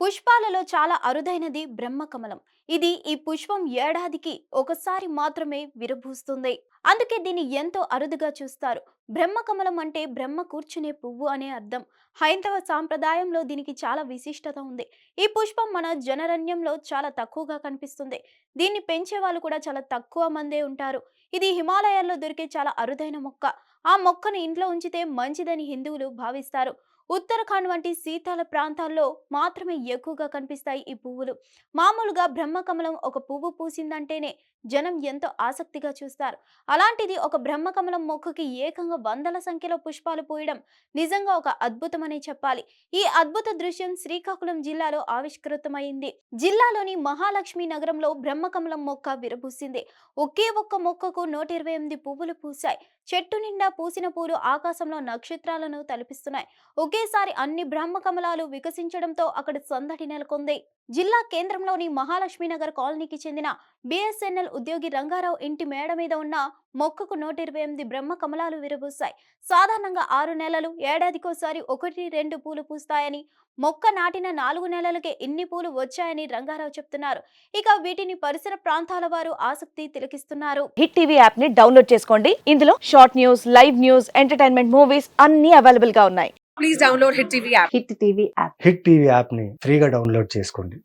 పుష్పాలలో చాలా అరుదైనది బ్రహ్మకమలం. ఈ పుష్పం ఏడాదికి ఒకసారి మాత్రమే విరబూస్తుంది. అందుకే దీన్ని ఎంతో అరుదుగా చూస్తారు. బ్రహ్మకమలం అంటే బ్రహ్మ కూర్చునే పువ్వు అనే అర్థం. హైందవ సాంప్రదాయంలో దీనికి చాలా విశిష్టత ఉంది. ఈ పుష్పం మన జనరణ్యంలో చాలా తక్కువగా కనిపిస్తుంది. దీన్ని పెంచే వాళ్ళు కూడా చాలా తక్కువ మందే ఉంటారు. ఇది హిమాలయాల్లో దొరికే చాలా అరుదైన మొక్క. ఆ మొక్కను ఇంట్లో ఉంచితే మంచిదని హిందువులు భావిస్తారు. ఉత్తరాఖండ్ వంటి శీతల ప్రాంతాల్లో మాత్రమే ఎక్కువగా కనిపిస్తాయి ఈ పువ్వులు. మామూలుగా బ్రహ్మకమలం ఒక పువ్వు పూసిందంటేనే జనం ఎంతో ఆసక్తిగా చూస్తారు. అలాంటిది ఒక బ్రహ్మకమలం మొక్కకి ఏకంగా వందల సంఖ్యలో పుష్పాలు పూయడం నిజంగా ఒక అద్భుతమనే చెప్పాలి. ఈ అద్భుత దృశ్యం శ్రీకాకుళం జిల్లాలో ఆవిష్కృతమైంది. జిల్లాలోని మహాలక్ష్మి నగరంలో బ్రహ్మకమలం మొక్క విరబూసింది. ఒకే ఒక్క మొక్కకు 128 పువ్వులు పూశాయి. చెట్టు నిండా పూసిన పూలు ఆకాశంలో నక్షత్రాలను తలపిస్తున్నాయి. ఒకేసారి అన్ని బ్రహ్మకమలాలు వికసించడంతో అక్కడ సందడి నెలకొంది. జిల్లా కేంద్రంలోని మహాలక్ష్మి నగర్ కాలనీకి చెందిన బిఎస్ఎన్ఎల్ ఉద్యోగి రంగారావు ఇంటి మేడ మీద ఉన్న మొక్కకు 128 బ్రహ్మ కమలాలు విరబూశాయి. సాధారణంగా 6 నెలలు ఏడాదికోసారి 1-2 పూలు పూస్తాయని, మొక్క నాటిన 4 నెలలకే ఇన్ని పూలు వచ్చాయని రంగారావు చెప్తున్నారు. ఇక వీటిని పరిసర ప్రాంతాల వారు ఆసక్తి తిలకిస్తున్నారు. హిట్ టీవీ యాప్ ని డౌన్లోడ్ చేసుకోండి. ఇందులో short news, live news, entertainment movies అన్ని అవైలబుల్ గా ఉన్నాయి. Please download Hit TV app. Hit TV app. Hit TV యాప్ని ఫ్రీగా డౌన్లోడ్ చేసుకోండి.